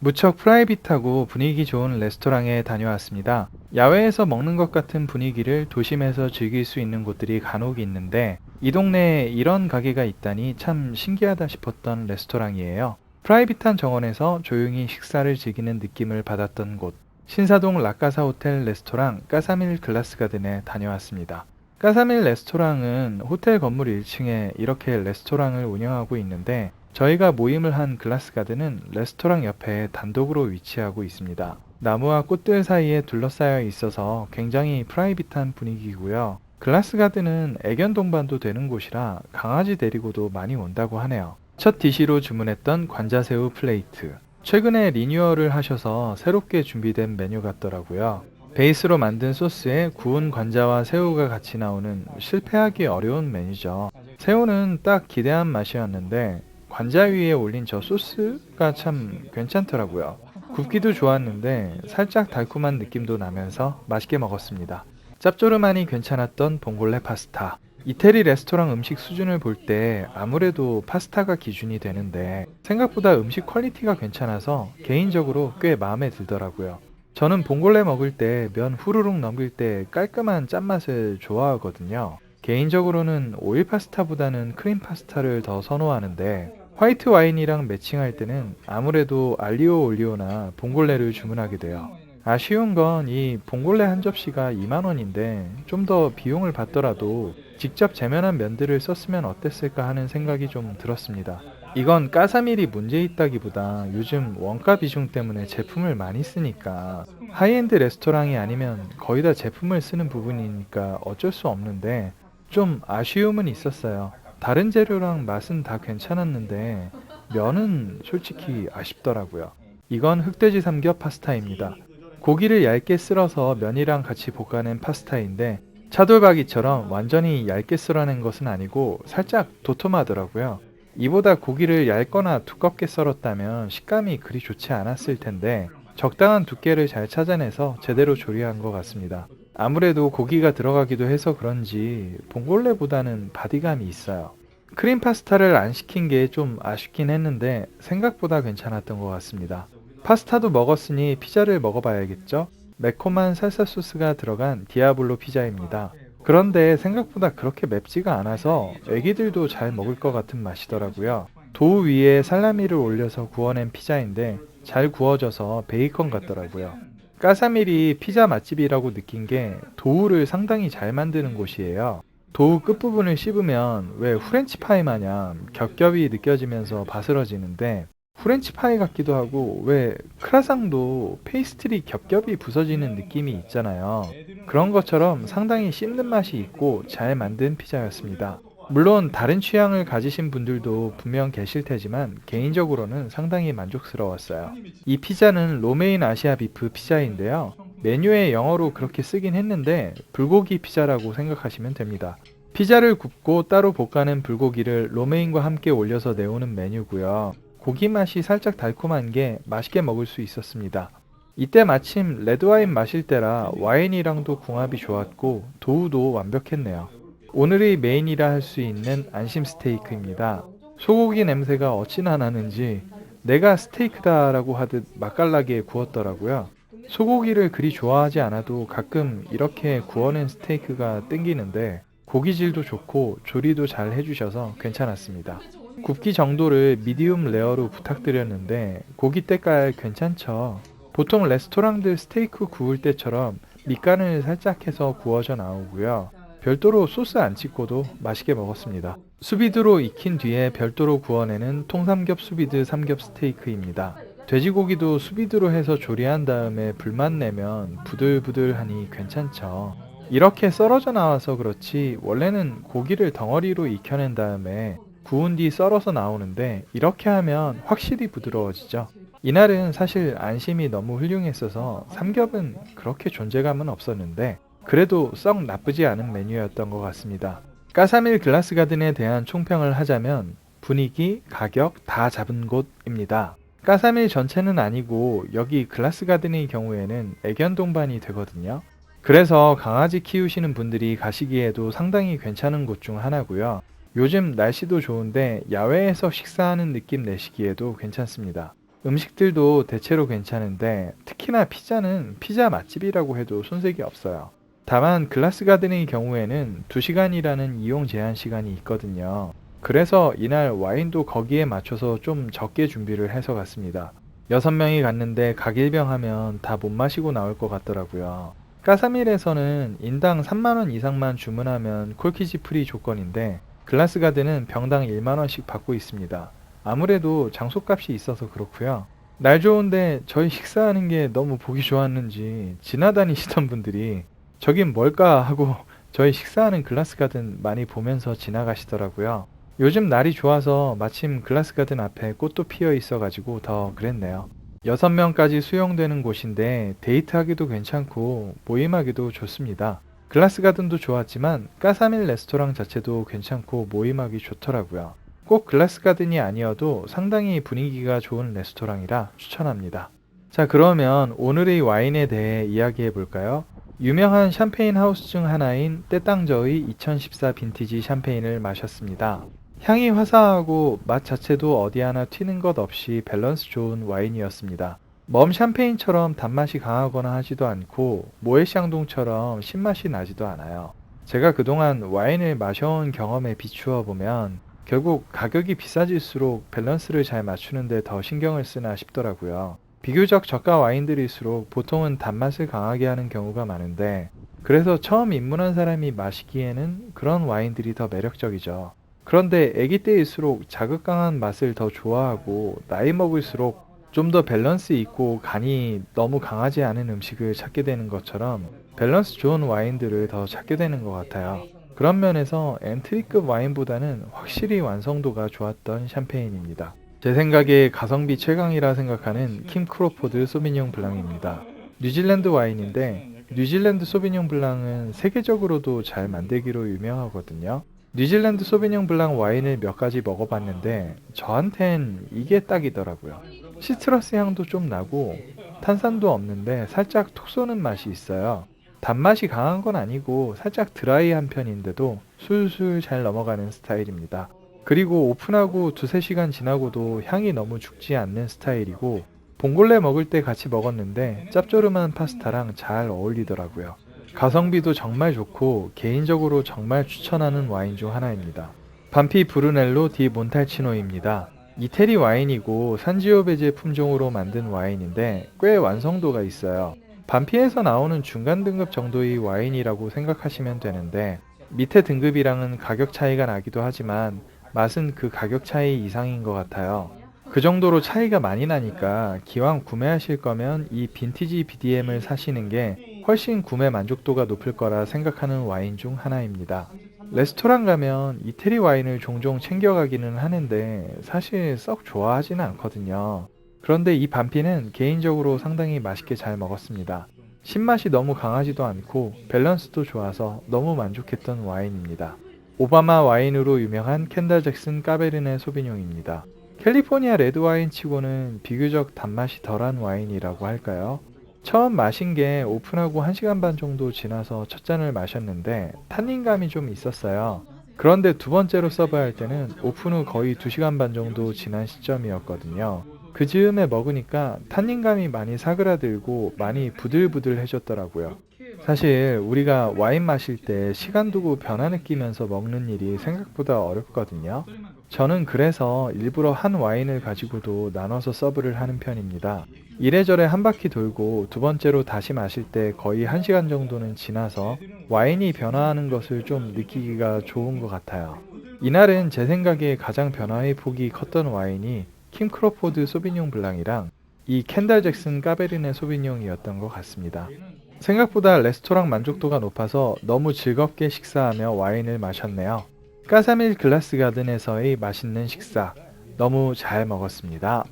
무척 프라이빗하고 분위기 좋은 레스토랑에 다녀왔습니다. 야외에서 먹는 것 같은 분위기를 도심에서 즐길 수 있는 곳들이 간혹 있는데 이 동네에 이런 가게가 있다니 참 신기하다 싶었던 레스토랑이에요. 프라이빗한 정원에서 조용히 식사를 즐기는 느낌을 받았던 곳. 신사동 라카사 호텔 레스토랑 까사밀 글라스 가든에 다녀왔습니다. 까사밀 레스토랑은 호텔 건물 1층에 이렇게 레스토랑을 운영하고 있는데 저희가 모임을 한 글라스 가든은 레스토랑 옆에 단독으로 위치하고 있습니다. 나무와 꽃들 사이에 둘러싸여 있어서 굉장히 프라이빗한 분위기고요. 글라스 가든은 애견 동반도 되는 곳이라 강아지 데리고도 많이 온다고 하네요. 첫 디시로 주문했던 관자새우 플레이트. 최근에 리뉴얼을 하셔서 새롭게 준비된 메뉴 같더라고요. 베이스로 만든 소스에 구운 관자와 새우가 같이 나오는 실패하기 어려운 메뉴죠. 새우는 딱 기대한 맛이었는데 관자 위에 올린 저 소스가 참 괜찮더라고요. 굽기도 좋았는데 살짝 달콤한 느낌도 나면서 맛있게 먹었습니다. 짭조름하니 괜찮았던 봉골레 파스타. 이태리 레스토랑 음식 수준을 볼 때 아무래도 파스타가 기준이 되는데 생각보다 음식 퀄리티가 괜찮아서 개인적으로 꽤 마음에 들더라고요. 저는 봉골레 먹을 때 면 후루룩 넘길 때 깔끔한 짠맛을 좋아하거든요. 개인적으로는 오일 파스타보다는 크림 파스타를 더 선호하는데 화이트 와인이랑 매칭할 때는 아무래도 알리오 올리오나 봉골레를 주문하게 돼요. 아쉬운 건 이 봉골레 한 접시가 2만 원인데 좀 더 비용을 받더라도 직접 재면한 면들을 썼으면 어땠을까 하는 생각이 좀 들었습니다. 이건 까사밀이 문제 있다기보다 요즘 원가 비중 때문에 제품을 많이 쓰니까 하이엔드 레스토랑이 아니면 거의 다 제품을 쓰는 부분이니까 어쩔 수 없는데 좀 아쉬움은 있었어요. 다른 재료랑 맛은 다 괜찮았는데 면은 솔직히 아쉽더라고요. 이건 흑돼지 삼겹 파스타입니다. 고기를 얇게 쓸어서 면이랑 같이 볶아낸 파스타인데 차돌박이처럼 완전히 얇게 썰어낸 것은 아니고 살짝 도톰하더라고요. 이보다 고기를 얇거나 두껍게 썰었다면 식감이 그리 좋지 않았을 텐데 적당한 두께를 잘 찾아내서 제대로 조리한 것 같습니다. 아무래도 고기가 들어가기도 해서 그런지 봉골레보다는 바디감이 있어요. 크림 파스타를 안 시킨 게 좀 아쉽긴 했는데 생각보다 괜찮았던 것 같습니다. 파스타도 먹었으니 피자를 먹어봐야겠죠? 매콤한 살사 소스가 들어간 디아블로 피자입니다. 그런데 생각보다 그렇게 맵지가 않아서 애기들도 잘 먹을 것 같은 맛이더라고요. 도우 위에 살라미를 올려서 구워낸 피자인데 잘 구워져서 베이컨 같더라고요. 까사밀이 피자 맛집이라고 느낀 게 도우를 상당히 잘 만드는 곳이에요. 도우 끝부분을 씹으면 왜 후렌치 파이 마냥 겹겹이 느껴지면서 바스러지는데 후렌치 파이 같기도 하고 왜 크라상도 페이스트리 겹겹이 부서지는 느낌이 있잖아요. 그런 것처럼 상당히 씹는 맛이 있고 잘 만든 피자였습니다. 물론 다른 취향을 가지신 분들도 분명 계실 테지만 개인적으로는 상당히 만족스러웠어요. 이 피자는 로메인 아시아 비프 피자인데요. 메뉴에 영어로 그렇게 쓰긴 했는데 불고기 피자라고 생각하시면 됩니다. 피자를 굽고 따로 볶아낸 불고기를 로메인과 함께 올려서 내오는 메뉴고요. 고기 맛이 살짝 달콤한 게 맛있게 먹을 수 있었습니다. 이때 마침 레드와인 마실 때라 와인이랑도 궁합이 좋았고 도우도 완벽했네요. 오늘의 메인이라 할 수 있는 안심 스테이크입니다. 소고기 냄새가 어찌나 나는지 내가 스테이크다라고 하듯 맛깔나게 구웠더라고요. 소고기를 그리 좋아하지 않아도 가끔 이렇게 구워낸 스테이크가 땡기는데 고기질도 좋고 조리도 잘 해주셔서 괜찮았습니다. 굽기 정도를 미디움 레어로 부탁드렸는데 고기 때깔 괜찮죠? 보통 레스토랑들 스테이크 구울 때처럼 밑간을 살짝 해서 구워져 나오고요. 별도로 소스 안 찍고도 맛있게 먹었습니다. 수비드로 익힌 뒤에 별도로 구워내는 통삼겹 수비드 삼겹 스테이크입니다. 돼지고기도 수비드로 해서 조리한 다음에 불만 내면 부들부들하니 괜찮죠. 이렇게 썰어져 나와서 그렇지 원래는 고기를 덩어리로 익혀낸 다음에 구운 뒤 썰어서 나오는데 이렇게 하면 확실히 부드러워지죠. 이날은 사실 안심이 너무 훌륭했어서 삼겹은 그렇게 존재감은 없었는데 그래도 썩 나쁘지 않은 메뉴였던 것 같습니다. 까사밀 글라스 가든에 대한 총평을 하자면 분위기, 가격 다 잡은 곳입니다. 까사밀 전체는 아니고 여기 글라스 가든의 경우에는 애견 동반이 되거든요. 그래서 강아지 키우시는 분들이 가시기에도 상당히 괜찮은 곳 중 하나고요. 요즘 날씨도 좋은데 야외에서 식사하는 느낌 내시기에도 괜찮습니다. 음식들도 대체로 괜찮은데 특히나 피자는 피자 맛집이라고 해도 손색이 없어요. 다만 글라스 가든의 경우에는 2시간이라는 이용 제한 시간이 있거든요. 그래서 이날 와인도 거기에 맞춰서 좀 적게 준비를 해서 갔습니다. 6명이 갔는데 각일병 하면 다 못 마시고 나올 것 같더라고요. 까사밀에서는 인당 3만원 이상만 주문하면 콜키지 프리 조건인데 글라스 가든은 병당 1만원씩 받고 있습니다. 아무래도 장소값이 있어서 그렇고요. 날 좋은데 저희 식사하는 게 너무 보기 좋았는지 지나다니시던 분들이 저긴 뭘까 하고 저희 식사하는 글라스 가든 많이 보면서 지나가시더라고요. 요즘 날이 좋아서 마침 글라스 가든 앞에 꽃도 피어 있어가지고 더 그랬네요. 6명까지 수용되는 곳인데 데이트하기도 괜찮고 모임하기도 좋습니다. 글라스 가든도 좋았지만 까사밀 레스토랑 자체도 괜찮고 모임하기 좋더라고요. 꼭 글라스 가든이 아니어도 상당히 분위기가 좋은 레스토랑이라 추천합니다. 자, 그러면 오늘의 와인에 대해 이야기해 볼까요? 유명한 샴페인 하우스 중 하나인 떼땅저의 2014 빈티지 샴페인을 마셨습니다. 향이 화사하고 맛 자체도 어디 하나 튀는 것 없이 밸런스 좋은 와인이었습니다. 멈 샴페인처럼 단맛이 강하거나 하지도 않고 모에샹동처럼 신맛이 나지도 않아요. 제가 그동안 와인을 마셔온 경험에 비추어 보면 결국 가격이 비싸질수록 밸런스를 잘 맞추는데 더 신경을 쓰나 싶더라고요. 비교적 저가 와인들일수록 보통은 단맛을 강하게 하는 경우가 많은데 그래서 처음 입문한 사람이 마시기에는 그런 와인들이 더 매력적이죠. 그런데 아기 때일수록 자극 강한 맛을 더 좋아하고 나이 먹을수록 좀 더 밸런스 있고 간이 너무 강하지 않은 음식을 찾게 되는 것처럼 밸런스 좋은 와인들을 더 찾게 되는 것 같아요. 그런 면에서 엔트리급 와인보다는 확실히 완성도가 좋았던 샴페인입니다. 제 생각에 가성비 최강이라 생각하는 킴 크로포드 소비뇽 블랑입니다. 뉴질랜드 와인인데 뉴질랜드 소비뇽 블랑은 세계적으로도 잘 만들기로 유명하거든요. 뉴질랜드 소비뇽 블랑 와인을 몇 가지 먹어봤는데 저한텐 이게 딱이더라고요. 시트러스 향도 좀 나고 탄산도 없는데 살짝 톡 쏘는 맛이 있어요. 단맛이 강한 건 아니고 살짝 드라이한 편인데도 술술 잘 넘어가는 스타일입니다. 그리고 오픈하고 2-3시간 지나고도 향이 너무 죽지 않는 스타일이고 봉골레 먹을 때 같이 먹었는데 짭조름한 파스타랑 잘 어울리더라고요. 가성비도 정말 좋고 개인적으로 정말 추천하는 와인 중 하나입니다. 반피 브루넬로 디 몬탈치노입니다. 이태리 와인이고 산지오베제 품종으로 만든 와인인데 꽤 완성도가 있어요. 반피에서 나오는 중간 등급 정도의 와인이라고 생각하시면 되는데 밑에 등급이랑은 가격 차이가 나기도 하지만 맛은 그 가격 차이 이상인 것 같아요. 그 정도로 차이가 많이 나니까 기왕 구매하실 거면 이 빈티지 BDM을 사시는 게 훨씬 구매 만족도가 높을 거라 생각하는 와인 중 하나입니다. 레스토랑 가면 이태리 와인을 종종 챙겨가기는 하는데 사실 썩 좋아하지는 않거든요. 그런데 이 반피는 개인적으로 상당히 맛있게 잘 먹었습니다. 신맛이 너무 강하지도 않고 밸런스도 좋아서 너무 만족했던 와인입니다. 오바마 와인으로 유명한 켄달 잭슨 까베르네 소비뇽입니다. 캘리포니아 레드 와인 치고는 비교적 단맛이 덜한 와인이라고 할까요? 처음 마신 게 오픈하고 1시간 반 정도 지나서 첫 잔을 마셨는데 탄닌감이 좀 있었어요. 그런데 두 번째로 서브할 때는 오픈 후 거의 2시간 반 정도 지난 시점이었거든요. 그 즈음에 먹으니까 탄닌감이 많이 사그라들고 많이 부들부들해졌더라고요. 사실 우리가 와인 마실 때 시간 두고 변화 느끼면서 먹는 일이 생각보다 어렵거든요. 저는 그래서 일부러 한 와인을 가지고도 나눠서 서브를 하는 편입니다. 이래저래 한 바퀴 돌고 두 번째로 다시 마실 때 거의 1시간 정도는 지나서 와인이 변화하는 것을 좀 느끼기가 좋은 것 같아요. 이날은 제 생각에 가장 변화의 폭이 컸던 와인이 킴 크로포드 소비뇽 블랑이랑 이 켄달 잭슨 까베르네 소비뇽이었던 것 같습니다. 생각보다 레스토랑 만족도가 높아서 너무 즐겁게 식사하며 와인을 마셨네요. 까사밀 글라스 가든에서의 맛있는 식사 너무 잘 먹었습니다.